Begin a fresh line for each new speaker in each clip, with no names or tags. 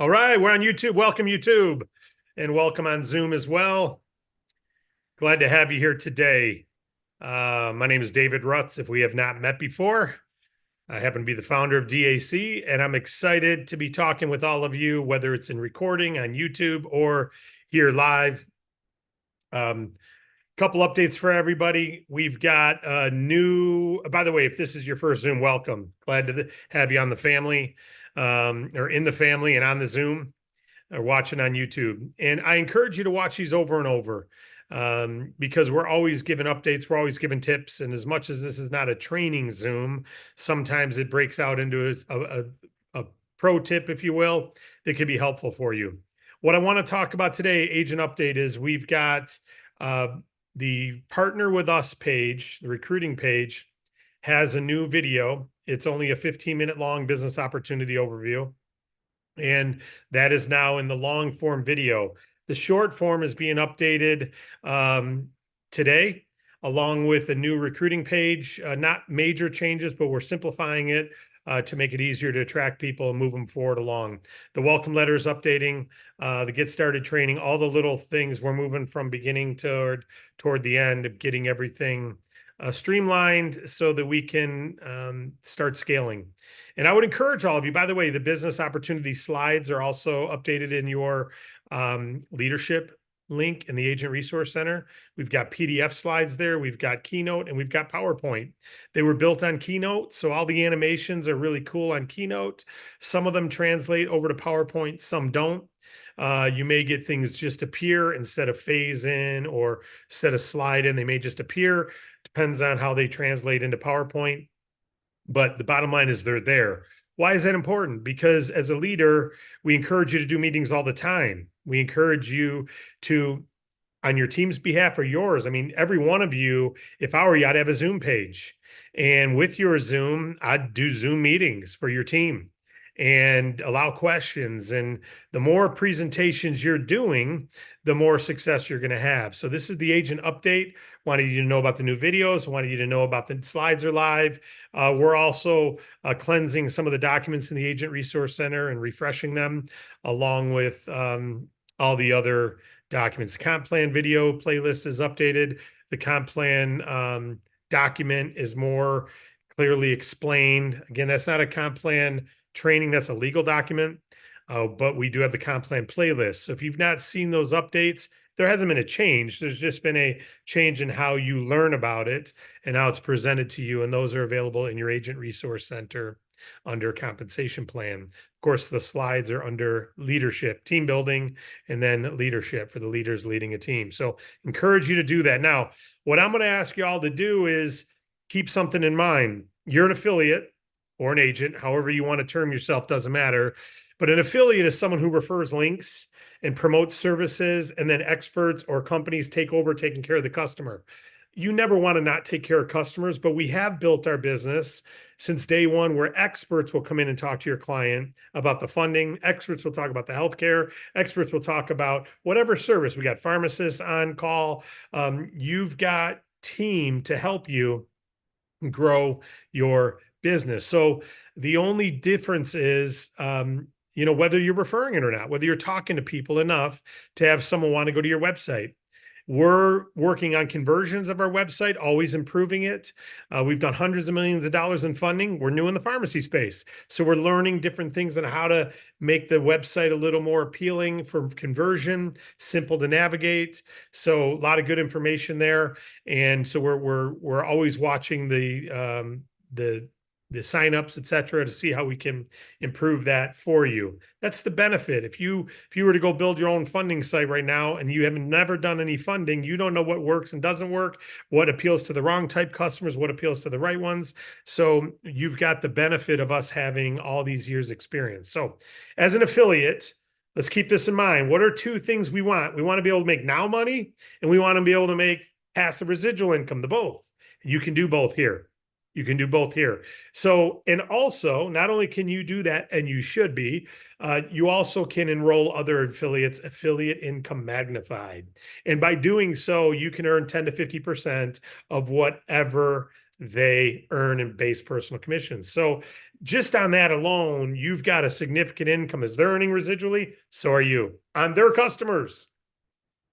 All right, we're on YouTube. Welcome, YouTube, and welcome on Zoom as well. Glad to have you here today. My name is David Rutz. If we have not met before, I happen to be the founder of D.A.C, and I'm excited to be talking with all of you, whether it's in recording on YouTube or here live. Couple updates for everybody. We've got a new, by the way, if this is your first Zoom, welcome. Glad to have you on the family, or in the family and on the Zoom, or watching on YouTube. And I encourage you to watch these over and over, because we're always giving updates. We're always giving tips. And as much as this is not a training Zoom, sometimes it breaks out into a pro tip, if you will, that could be helpful for you. What I want to talk about today, agent update, is we've got the Partner With Us page, the recruiting page, has a new video. It's only a 15-minute long business opportunity overview. And that is now in the long form video. The short form is being updated today, along with a new recruiting page. Not major changes, but we're simplifying it to make it easier to attract people and move them forward along. The welcome letter is updating, the get started training, all the little things. We're moving from beginning toward the end of getting everything streamlined so that we can start scaling. And I would encourage all of you, by the way, the business opportunity slides are also updated in your leadership link in the Agent Resource Center. We've got PDF slides there. We've got Keynote and we've got PowerPoint. They were built on Keynote, so all the animations are really cool on Keynote. Some of them translate over to PowerPoint, some don't. You may get things just appear instead of phase in, or instead of slide in, they may just appear. Depends on how they translate into PowerPoint. But the bottom line is they're there. Why is that important? Because as a leader, we encourage you to do meetings all the time. We encourage you to, on your team's behalf or yours, I mean, every one of you, if I were you, I'd have a Zoom page. And with your Zoom, I'd do Zoom meetings for your team and allow questions. And the more presentations you're doing, the more success you're going to have. So this is the agent update. Wanted you to know about the new videos. Wanted you to know about the slides are live. We're also cleansing some of the documents in the Agent Resource Center and refreshing them, along with all the other documents. The comp plan video playlist is updated. The comp plan document is more clearly explained. Again, that's not a comp plan training, that's a legal document, but we do have the comp plan playlist. So if you've not seen those updates, there hasn't been a change. There's just been a change in how you learn about it and how it's presented to you. And those are available in your Agent Resource Center under compensation plan. Of course, the slides are under leadership, team building, and then leadership for the leaders leading a team. So encourage you to do that. Now, what I'm going to ask you all to do is keep something in mind. You're an affiliate or an agent, however you want to term yourself, doesn't matter. But an affiliate is someone who refers links and promotes services, and then experts or companies take over taking care of the customer. You never want to not take care of customers, but we have built our business since day one where experts will come in and talk to your client about the funding. Experts will talk about the healthcare. Experts will talk about whatever service. We got pharmacists on call. You've got team to help you grow your business. So the only difference is, whether you're referring it or not, whether you're talking to people enough to have someone want to go to your website. We're working on conversions of our website, always improving it. We've done hundreds of millions of dollars in funding. We're new in the pharmacy space. So we're learning different things on how to make the website a little more appealing for conversion, simple to navigate. So a lot of good information there. And so we're always watching the signups, et cetera, to see how we can improve that for you. That's the benefit. If you were to go build your own funding site right now and you have never done any funding, you don't know what works and doesn't work, what appeals to the wrong type customers, what appeals to the right ones. So you've got the benefit of us having all these years experience. So as an affiliate, let's keep this in mind. What are two things we want? We want to be able to make now money, and we want to be able to make passive residual income, the both. You can do both here. You can do both here. So, and also, not only can you do that, and you should be, you also can enroll other affiliates, affiliate income magnified. And by doing so, you can earn 10 to 50% of whatever they earn and base personal commissions. So just on that alone, you've got a significant income. As they're earning residually, so are you. On their customers,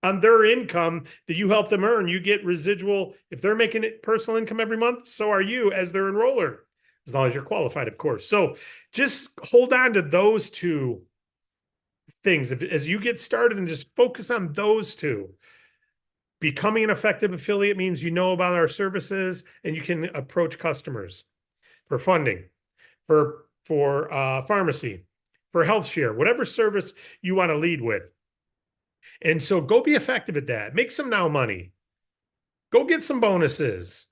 on their income that you help them earn, you get residual. If they're making it personal income every month, so are you as their enroller, as long as you're qualified, of course. So just hold on to those two things. As you get started, and just focus on those two. Becoming an effective affiliate means you know about our services and you can approach customers for funding, for pharmacy, for health share, whatever service you want to lead with. And so go be effective at that. Make some now money. Go get some bonuses.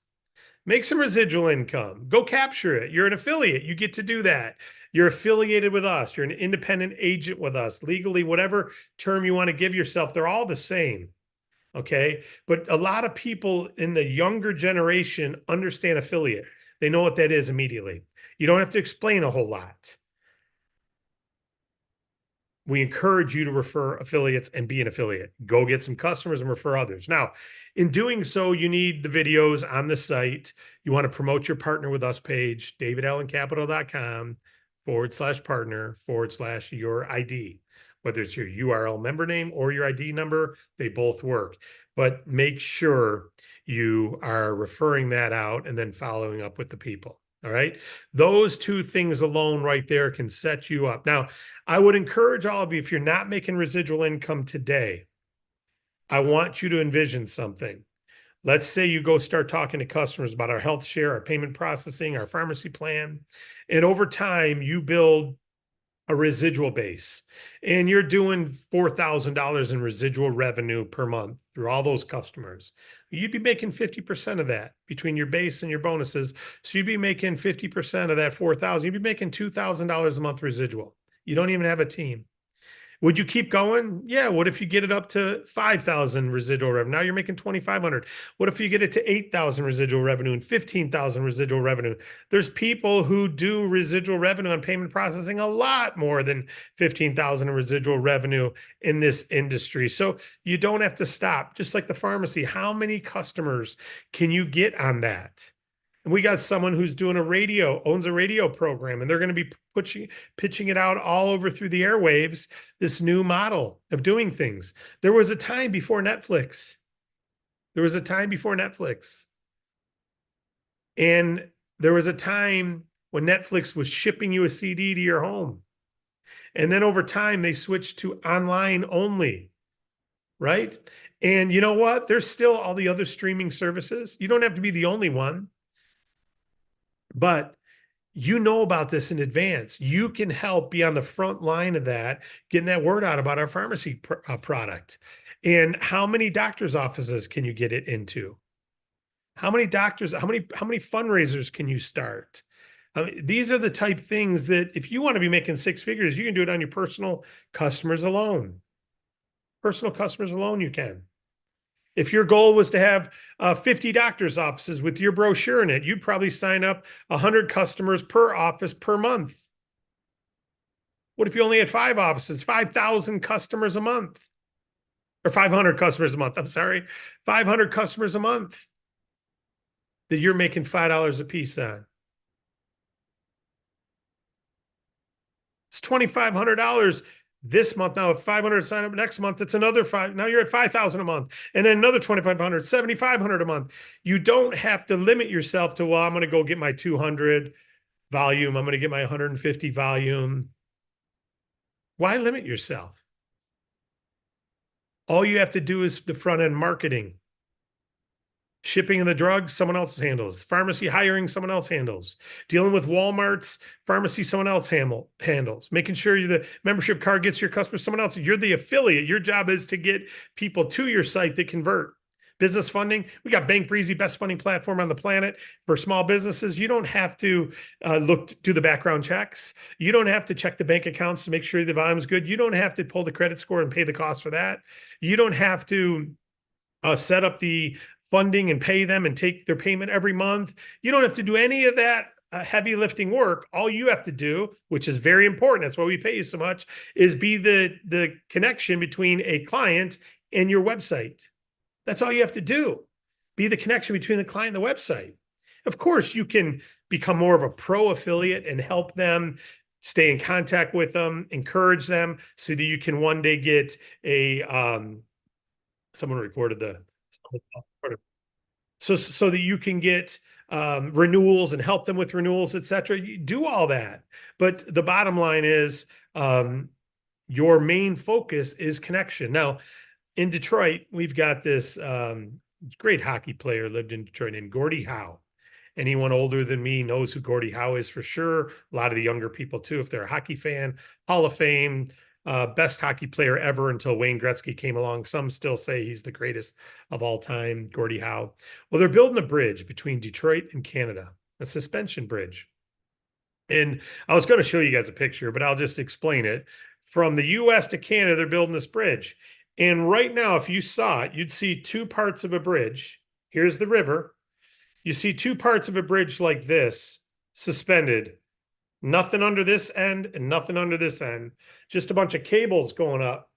Make some residual income. Go capture it. You're an affiliate. You get to do that. You're affiliated with us. You're an independent agent with us. Legally, whatever term you want to give yourself, they're all the same. Okay. But a lot of people in the younger generation understand affiliate. They know what that is immediately. You don't have to explain a whole lot. We encourage you to refer affiliates and be an affiliate. Go get some customers and refer others. Now, in doing so, you need the videos on the site. You want to promote your partner with us page, davidallencapital.com/partner/your ID. Whether it's your URL member name or your ID number, they both work. But make sure you are referring that out and then following up with the people. All right. Those two things alone right there can set you up. Now, I would encourage all of you, if you're not making residual income today, I want you to envision something. Let's say you go start talking to customers about our health share, our payment processing, our pharmacy plan, and over time you build a residual base and you're doing $4,000 in residual revenue per month through all those customers. You'd be making 50% of that between your base and your bonuses. So you'd be making 50% of that 4,000. You'd be making $2,000 a month residual. You don't even have a team. Would you keep going? Yeah. What if you get it up to 5,000 residual revenue? Now you're making 2,500. What if you get it to 8,000 residual revenue and 15,000 residual revenue? There's people who do residual revenue on payment processing a lot more than 15,000 in residual revenue in this industry. So you don't have to stop. Just like the pharmacy, how many customers can you get on that? And we got someone who's doing owns a radio program, and they're going to be pitching it out all over through the airwaves, this new model of doing things. There was a time before Netflix. And there was a time when Netflix was shipping you a CD to your home. And then over time, they switched to online only, right? And you know what? There's still all the other streaming services. You don't have to be the only one. But you know about this in advance. You can help be on the front line of that, getting that word out about our pharmacy product. And how many doctors' offices can you get it into? How many fundraisers can you start? These are the type things that if you want to be making six figures, you can do it on your personal customers alone. Personal customers alone, you can. If your goal was to have 50 doctor's offices with your brochure in it, you'd probably sign up 100 customers per office per month. What if you only had 5 offices, 5,000 customers a month? Or 500 customers a month, I'm sorry. 500 customers a month that you're making $5 a piece on. It's $2,500 this month. Now, if 500 sign up next month, it's another 5. Now you're at 5,000 a month, and then another 2,500, 7,500 a month. You don't have to limit yourself to, well, I'm going to go get my 200 volume. I'm going to get my 150 volume. Why limit yourself? All you have to do is the front end marketing. Shipping and the drugs, someone else handles. Pharmacy hiring, someone else handles. Dealing with Walmart's pharmacy, someone else handles. Making sure the membership card gets your customers, someone else. You're the affiliate. Your job is to get people to your site that convert. Business funding, we got Bank Breezy, best funding platform on the planet for small businesses. You don't have to do the background checks. You don't have to check the bank accounts to make sure the volume is good. You don't have to pull the credit score and pay the cost for that. You don't have to set up the funding and pay them and take their payment every month. You don't have to do any of that heavy lifting work. All you have to do, which is very important, that's why we pay you so much, is be the connection between a client and your website. That's all you have to do. Be the connection between the client and the website. Of course, you can become more of a pro affiliate and help them, stay in contact with them, encourage them so that you can one day get a someone recorded the so that you can get renewals and help them with renewals, et cetera. You do all that. But the bottom line is your main focus is connection. Now, in Detroit, we've got this great hockey player lived in Detroit named Gordie Howe. Anyone older than me knows who Gordie Howe is for sure. A lot of the younger people too, if they're a hockey fan. Hall of Fame, best hockey player ever until Wayne Gretzky came along. Some still say he's the greatest of all time, Gordie Howe. Well, they're building a bridge between Detroit and Canada, a suspension bridge. And I was going to show you guys a picture, but I'll just explain it. From the US to Canada, they're building this bridge. And right now, if you saw it, you'd see two parts of a bridge. Here's the river. You see two parts of a bridge like this, suspended. Nothing under this end and nothing under this end. Just a bunch of cables going up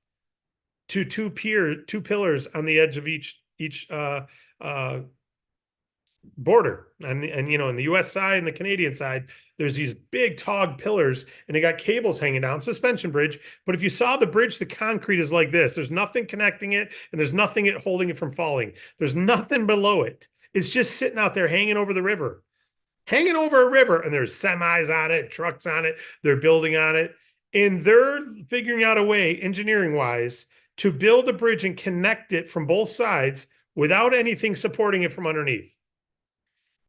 to two pillars on the edge of each border. And you know, in the US side and the Canadian side, there's these big tall pillars and they got cables hanging down, suspension bridge. But if you saw the bridge, the concrete is like this. There's nothing connecting it and there's nothing holding it from falling. There's nothing below it. It's just sitting out there hanging over the river, hanging over a river. And there's semis on it, trucks on it. They're building on it. And they're figuring out a way, engineering wise, to build a bridge and connect it from both sides without anything supporting it from underneath.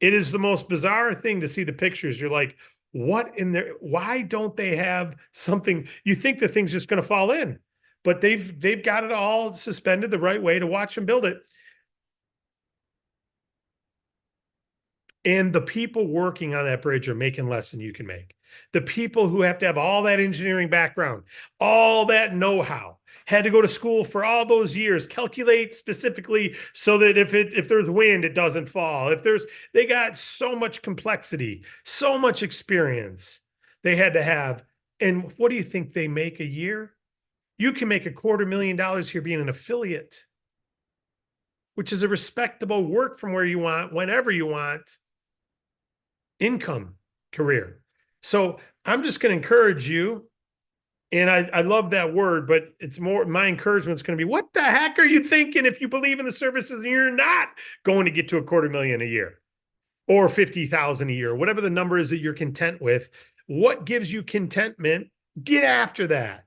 It is the most bizarre thing to see the pictures. You're like, what in there? Why don't they have something? You think the thing's just going to fall in, but they've got it all suspended the right way to watch them build it. And the people working on that bridge are making less than you can make. The people who have to have all that engineering background, all that know-how, had to go to school for all those years, calculate specifically so that if there's wind, it doesn't fall. They got so much complexity, so much experience they had to have. And what do you think they make a year? You can make $250,000 here being an affiliate, which is a respectable work from where you want, whenever you want, income career. So I'm just going to encourage you. And I love that word, but it's more, my encouragement is going to be, what the heck are you thinking if you believe in the services and you're not going to get to $250,000 a year or 50,000 a year, whatever the number is that you're content with? What gives you contentment? Get after that.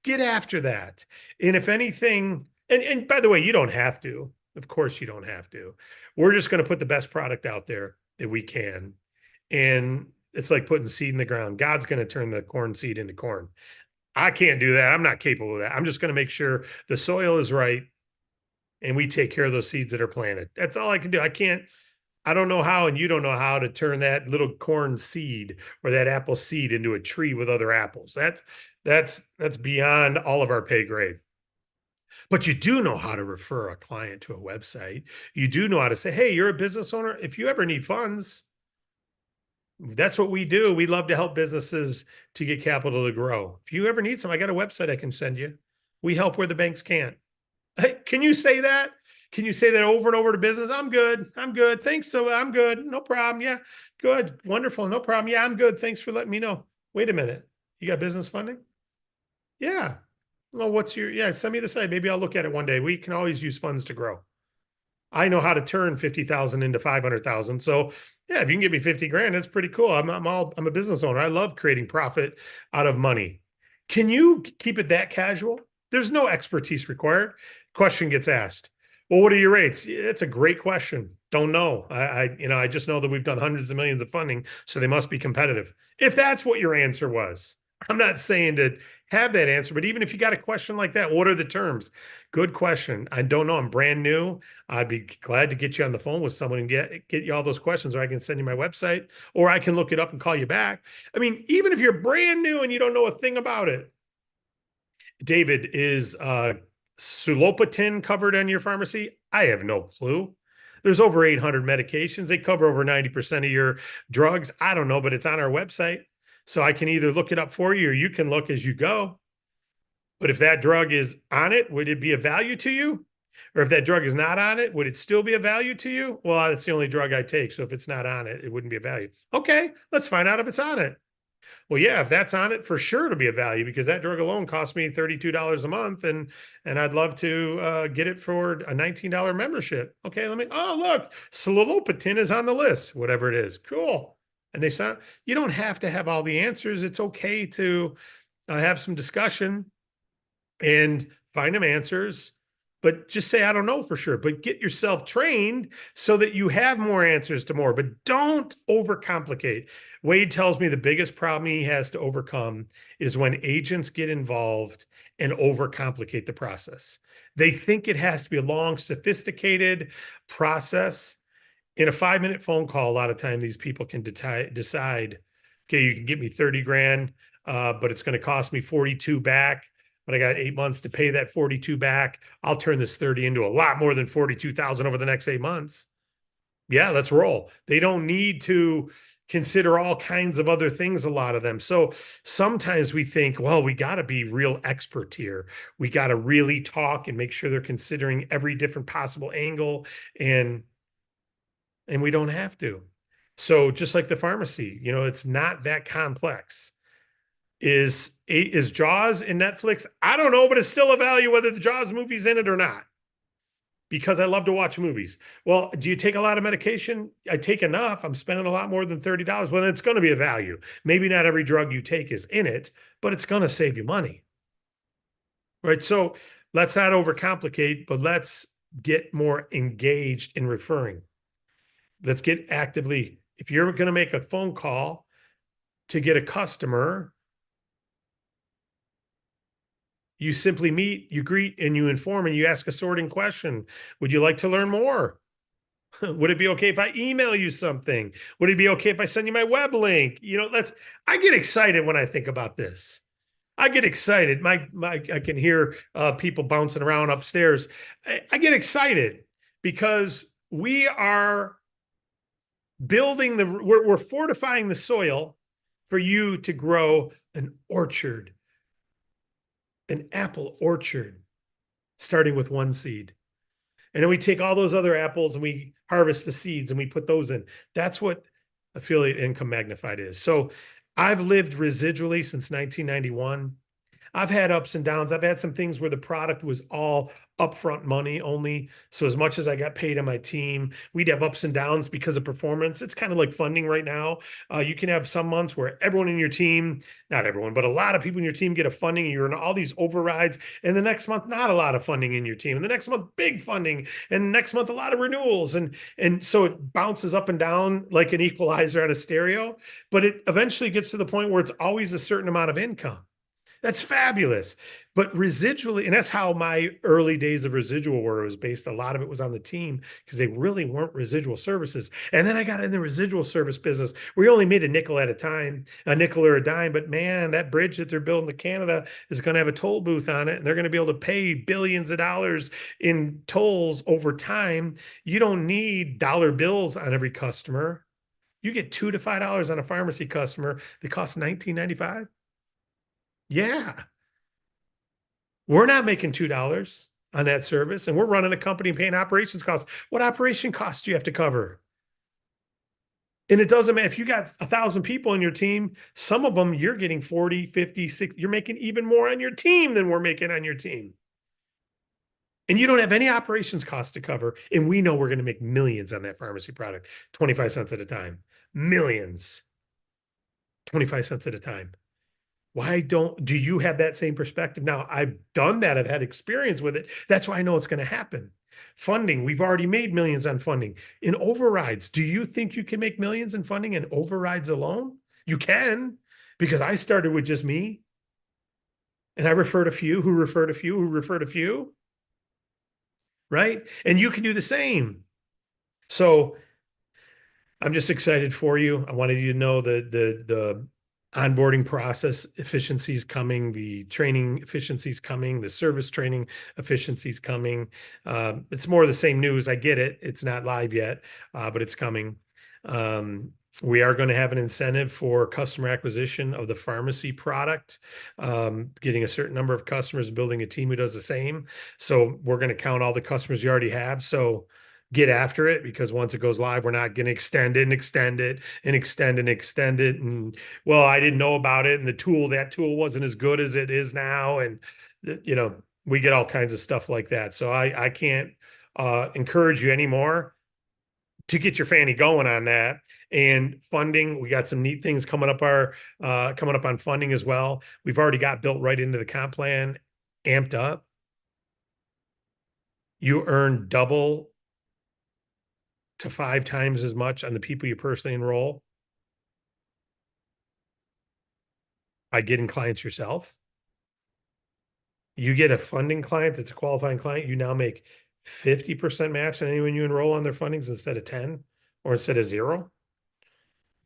Get after that. And if anything, and by the way, you don't have to. Of course you don't have to. We're just going to put the best product out there that we can. And it's like putting seed in the ground. God's going to turn the corn seed into corn. I can't do that. I'm not capable of that. I'm just going to make sure the soil is right and we take care of those seeds that are planted. That's all I can do. I don't know how, and you don't know how to turn that little corn seed or that apple seed into a tree with other apples. That's beyond all of our pay grade. But you do know how to refer a client to a website. You do know how to say, hey, you're a business owner. If you ever need funds, that's what we do. We love to help businesses to get capital to grow. If you ever need some, I got a website I can send you. We help where the banks can't. Hey, can you say that? Can you say that over and over to business? I'm good. I'm good. Thanks. So I'm good. No problem. Yeah. Good. Wonderful. No problem. Yeah, I'm good. Thanks for letting me know. Wait a minute. You got business funding? Yeah. Well, send me the site. Maybe I'll look at it one day. We can always use funds to grow. I know how to turn 50,000 into 500,000. So yeah, if you can give me 50 grand, that's pretty cool. I'm a business owner. I love creating profit out of money. Can you keep it that casual? There's no expertise required. Question gets asked. Well, what are your rates? It's a great question. Don't know. I just know that we've done hundreds of millions of funding, so they must be competitive. If that's what your answer was, I'm not saying to have that answer, but even if you got a question like that, what are the terms? Good question. I don't know. I'm brand new. I'd be glad to get you on the phone with someone and get you all those questions, or I can send you my website, or I can look it up and call you back. I mean, even if you're brand new and you don't know a thing about it, David, is Sulopatin covered on your pharmacy? I have no clue. There's over 800 medications. They cover over 90% of your drugs. I don't know, but it's on our website. So I can either look it up for you or you can look as you go. But if that drug is on it, would it be of value to you? Or if that drug is not on it, would it still be a value to you? Well, that's the only drug I take. So if it's not on it, it wouldn't be a value. Okay, let's find out if it's on it. Well, yeah, if that's on it, for sure to be a value because that drug alone cost me $32 a month, and I'd love to get it for a $19 membership. Okay, let me. Oh, look, Slalopatin is on the list. Whatever it is, cool. And they sound. You don't have to have all the answers. It's okay to have some discussion and find them answers, but just say, I don't know for sure, but get yourself trained so that you have more answers to more, but don't overcomplicate. Wade tells me the biggest problem he has to overcome is when agents get involved and overcomplicate the process. They think it has to be a long, sophisticated process. In a 5-minute phone call, a lot of time these people can decide, okay, you can get me 30 grand, but it's going to cost me 42 back, but I got 8 months to pay that 42 back. I'll turn this 30 into a lot more than 42,000 over the next 8 months. Yeah, let's roll. They don't need to consider all kinds of other things, a lot of them. So sometimes we think, well, we got to be real expert here. We got to really talk and make sure they're considering every different possible angle, and we don't have to. So just like the pharmacy, it's not that complex. Is Jaws in Netflix? I don't know, but it's still a value whether the Jaws movie's in it or not, because I love to watch movies. Well, do you take a lot of medication? I take enough. I'm spending a lot more than $30. Well, it's going to be a value. Maybe not every drug you take is in it, but it's going to save you money. Right? So let's not overcomplicate, but let's get more engaged in referring. Let's get actively. If you're going to make a phone call to get a customer, you simply meet, you greet, and you inform, and you ask a sorting question. Would you like to learn more? Would it be okay if I email you something? Would it be okay if I send you my web link? I get excited when I think about this. I get excited. I can hear people bouncing around upstairs. I get excited because we are we're fortifying the soil for you to grow an orchard, an apple orchard, starting with one seed. And then we take all those other apples and we harvest the seeds and we put those in. That's what affiliate income magnified is. So I've lived residually since 1991. I've had ups and downs. I've had some things where the product was all upfront money only. So as much as I got paid on my team, we'd have ups and downs because of performance. It's kind of like funding right now. You can have some months where everyone in your team, not everyone, but a lot of people in your team get a funding and you're in all these overrides. And the next month, not a lot of funding in your team. And the next month, big funding. And next month, a lot of renewals. And so it bounces up and down like an equalizer on a stereo. But it eventually gets to the point where it's always a certain amount of income. That's fabulous. But residually, and that's how my early days of residual were. It was based, a lot of it was on the team because they really weren't residual services. And then I got in the residual service business. We only made a nickel at a time, a nickel or a dime. But man, that bridge that they're building to Canada is going to have a toll booth on it. And they're going to be able to pay billions of dollars in tolls over time. You don't need dollar bills on every customer. You get $2 to $5 on a pharmacy customer that costs $19.95. Yeah. We're not making $2 on that service, and we're running a company and paying operations costs. What operation costs do you have to cover? And it doesn't matter if you got 1,000 people in your team, some of them you're getting 40, 50, 60, you're making even more on your team than we're making on your team. And you don't have any operations costs to cover. And we know we're going to make millions on that pharmacy product, 25 cents at a time. Millions, 25 cents at a time. Do you have that same perspective? Now, I've done that. I've had experience with it. That's why I know it's going to happen. Funding, we've already made millions on funding. In overrides, do you think you can make millions in funding in overrides alone? You can, because I started with just me. And I referred a few who referred a few who referred a few. Right? And you can do the same. So I'm just excited for you. I wanted you to know the onboarding process efficiency is coming, the training efficiency is coming, the service training efficiency is coming. It's more of the same news. I get it. It's not live yet, but it's coming. We are going to have an incentive for customer acquisition of the pharmacy product, getting a certain number of customers, building a team who does the same. So we're going to count all the customers you already have. So get after it, because once it goes live, we're not going to extend it and extend it and extend and extend it. And well, I didn't know about it. And that tool wasn't as good as it is now. And, we get all kinds of stuff like that. So I can't encourage you anymore to get your fanny going on that. And funding, we got some neat things coming up on funding as well. We've already got built right into the comp plan, amped up. You earn double to 5 times as much on the people you personally enroll by getting clients yourself. You get a funding client that's a qualifying client, you now make 50% match on anyone you enroll on their fundings instead of 10 or instead of 0.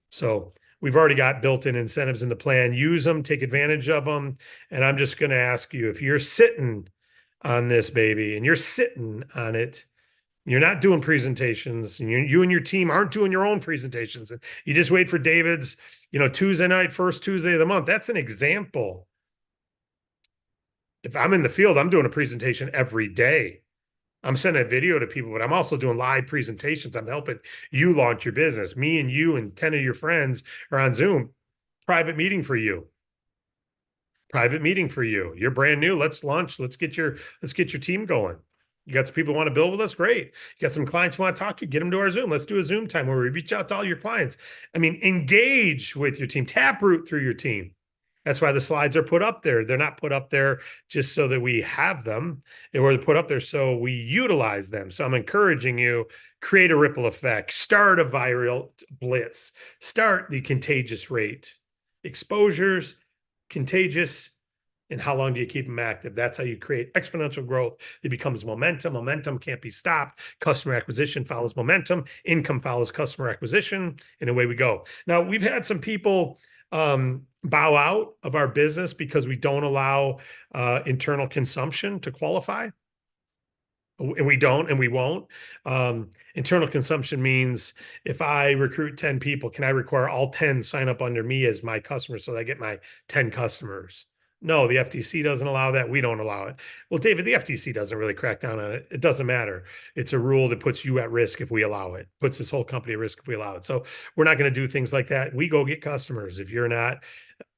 So we've already got built-in incentives in the plan. Use them, take advantage of them. And I'm just going to ask you, if you're sitting on this baby and you're sitting on it, you're not doing presentations, and you and your team aren't doing your own presentations. You just wait for David's, Tuesday night, first Tuesday of the month. That's an example. If I'm in the field, I'm doing a presentation every day. I'm sending a video to people, but I'm also doing live presentations. I'm helping you launch your business. Me and you and 10 of your friends are on Zoom. Private meeting for you. Private meeting for you. You're brand new. Let's launch. Let's get your team going. You got some people who want to build with us? Great. You got some clients who want to talk to you? Get them to our Zoom. Let's do a Zoom time where we reach out to all your clients. I mean, engage with your team, taproot through your team. That's why the slides are put up there. They're not put up there just so that we have them. They were put up there so we utilize them. So I'm encouraging you, create a ripple effect, start a viral blitz, start the contagious rate. Exposures, contagious, and how long do you keep them active? That's how you create exponential growth. It becomes momentum. Momentum can't be stopped. Customer acquisition follows momentum. Income follows customer acquisition, and away we go. Now, we've had some people bow out of our business because we don't allow internal consumption to qualify. And we don't, and we won't. Internal consumption means if I recruit 10 people, can I require all 10 sign up under me as my customers so that I get my 10 customers? No, the FTC doesn't allow that. We don't allow it. Well, David, the FTC doesn't really crack down on it. It doesn't matter. It's a rule that puts you at risk if we allow it, puts this whole company at risk if we allow it. So we're not going to do things like that. We go get customers. If you're not,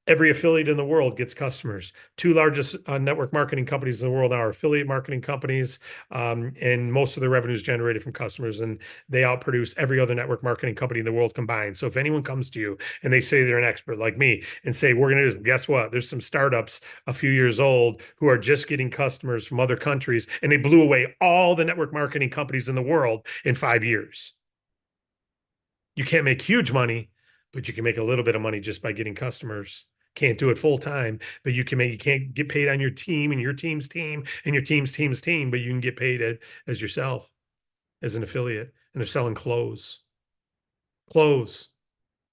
every affiliate in the world gets customers. 2 largest network marketing companies in the world are affiliate marketing companies, and most of the revenue is generated from customers, and they outproduce every other network marketing company in the world combined. So if anyone comes to you and they say they're an expert like me and say, we're going to guess what? There's some startups a few years old who are just getting customers from other countries, and they blew away all the network marketing companies in the world in 5 years. You can't make huge money, but you can make a little bit of money just by getting customers. Can't do it full time, but you can't get paid on your team and your team's team and your team's team, but you can get paid as yourself, as an affiliate. And they're selling clothes that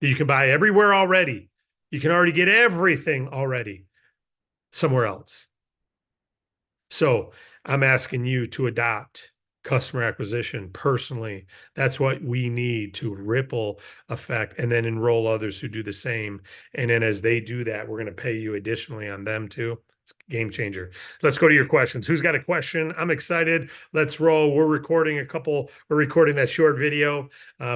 you can buy everywhere already. You can already get everything already somewhere else. So I'm asking you to adopt customer acquisition personally. That's what we need to ripple effect, and then enroll others who do the same. And then as they do that, we're going to pay you additionally on them too. It's a game changer. Let's go to your questions. Who's got a question? I'm excited. Let's roll. We're recording that short video.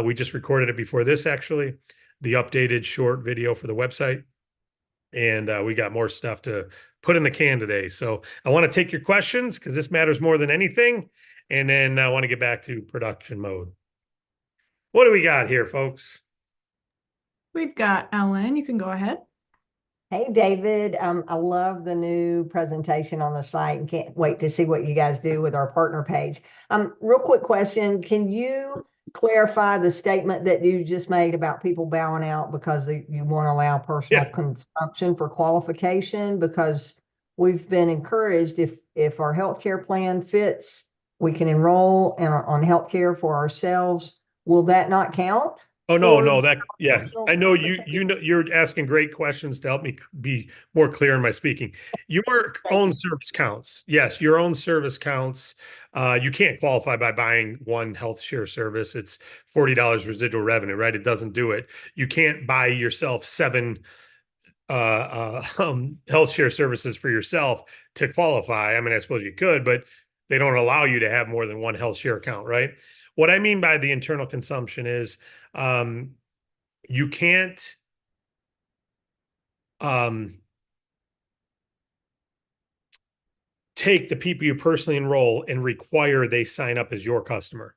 We just recorded it before this, actually, the updated short video for the website. And we got more stuff to put in the can today. So I want to take your questions because this matters more than anything. And then I want to get back to production mode. What do we got here, folks?
We've got Ellen. You can go ahead.
Hey, David. I love the new presentation on the site and can't wait to see what you guys do with our partner page. Real quick question. Can you clarify the statement that you just made about people bowing out because you want to allow personal consumption for qualification? Because we've been encouraged, if our healthcare plan fits, we can enroll on healthcare for ourselves. Will that not count?
Oh, no,
Or
no, yeah,
functional
I know
conversation?
know, you're asking great questions to help me be more clear in my speaking. Your
Thank
own
you.
service counts. Yes, your own service counts. You can't qualify by buying one health share service. It's $40 residual revenue, right? It doesn't do it. You can't buy yourself seven health share services for yourself to qualify. I mean, I suppose you could, but they don't allow you to have more than one health share account, right? What I mean by the internal consumption is um, you can't um, take the people you personally enroll and require they sign up as your customer.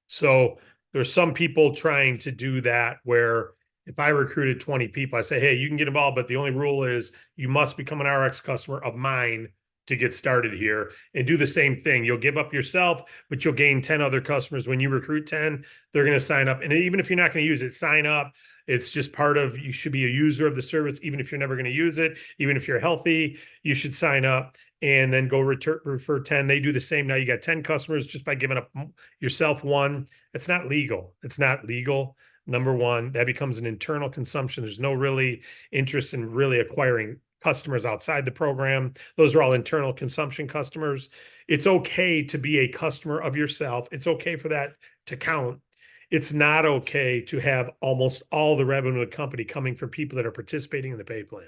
So there's some people trying to do that where if I recruited 20 people, I say, hey, you can get involved, but the only rule is you must become an RX customer of mine to get started here and do the same thing. You'll give up yourself, but you'll gain 10 other customers. When you recruit 10, they're going to sign up. And even if you're not going to use it, sign up. It's just part of, you should be a user of the service, even if you're never going to use it, even if you're healthy, you should sign up and then go refer 10. They do the same. Now you got 10 customers just by giving up yourself one. It's not legal. It's not legal. Number one, that becomes an internal consumption. There's no really interest in really acquiring customers outside the program. Those are all internal consumption customers. It's okay to be a customer of yourself. It's okay for that to count. It's not okay to have almost all the revenue of the company coming from people that are participating in the pay plan.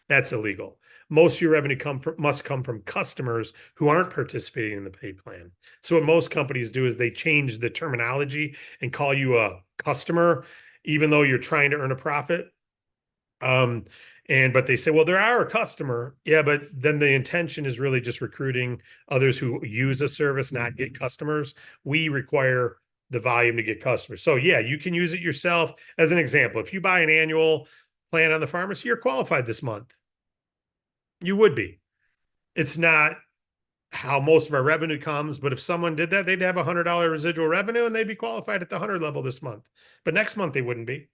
That's illegal. Most of your revenue must come from customers who aren't participating in the pay plan. So what most companies do is they change the terminology and call you a customer, even though you're trying to earn a profit. But they say, well, they're our customer. Yeah, but then the intention is really just recruiting others who use a service, not get customers. We require the volume to get customers. So yeah, you can use it yourself. As an example, if you buy an annual plan on the pharmacy, you're qualified this month. You would be. It's not how most of our revenue comes, but if someone did that, they'd have $100 residual revenue and they'd be qualified at the 100 level this month. But next month they wouldn't be,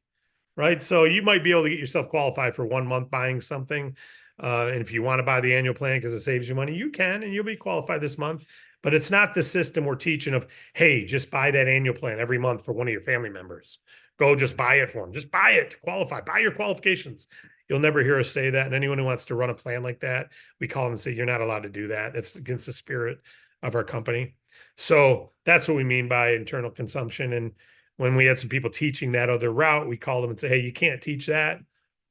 right? So you might be able to get yourself qualified for 1 month buying something. And if you want to buy the annual plan because it saves you money, you can, and you'll be qualified this month. But it's not the system we're teaching of, hey, just buy that annual plan every month for one of your family members. Go just buy it for them. Just buy it to qualify. Buy your qualifications. You'll never hear us say that. And anyone who wants to run a plan like that, we call them and say, you're not allowed to do that. That's against the spirit of our company. So that's what we mean by internal consumption. And when we had some people teaching that other route, we called them and say, hey, you can't teach that.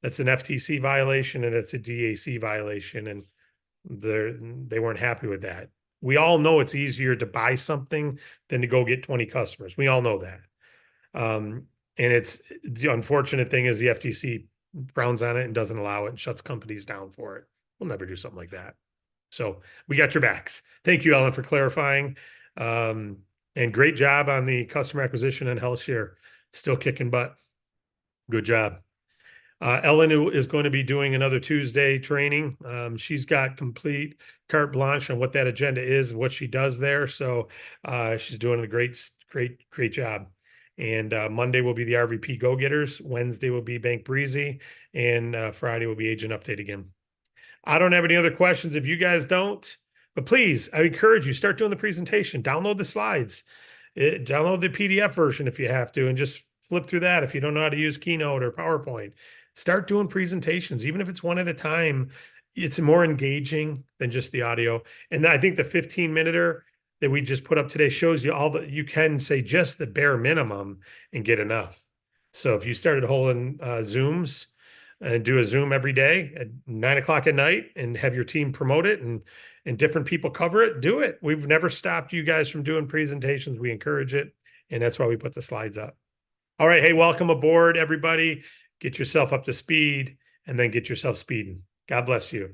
That's an FTC violation and it's a D.A.C violation. And they weren't happy with that. We all know it's easier to buy something than to go get 20 customers. We all know that. And it's the unfortunate thing is the FTC frowns on it and doesn't allow it and shuts companies down for it. We'll never do something like that. So we got your backs. Thank you, Ellen, for clarifying. And great job on the customer acquisition and health share. Still kicking butt. Good job. Ellen is going to be doing another Tuesday training. She's got complete carte blanche on what that agenda is and what she does there. So she's doing a great job. And Monday will be the RVP Go-Getters. Wednesday will be Bank Breezy. And Friday will be Agent Update again. I don't have any other questions if you guys don't. But please, I encourage you, start doing the presentation. Download the slides. Download the PDF version if you have to, and just flip through that if you don't know how to use Keynote or PowerPoint. Start doing presentations, even if it's one at a time. It's more engaging than just the audio. And I think the 15-minuter that we just put up today shows you all that you can say just the bare minimum and get enough. So if you started holding Zooms and do a Zoom every day at 9 o'clock at night and have your team promote it and different people cover it, do it. We've never stopped you guys from doing presentations. We encourage it. And that's why we put the slides up. All right. Hey, welcome aboard, everybody. Get yourself up to speed and then get yourself speeding. God bless you.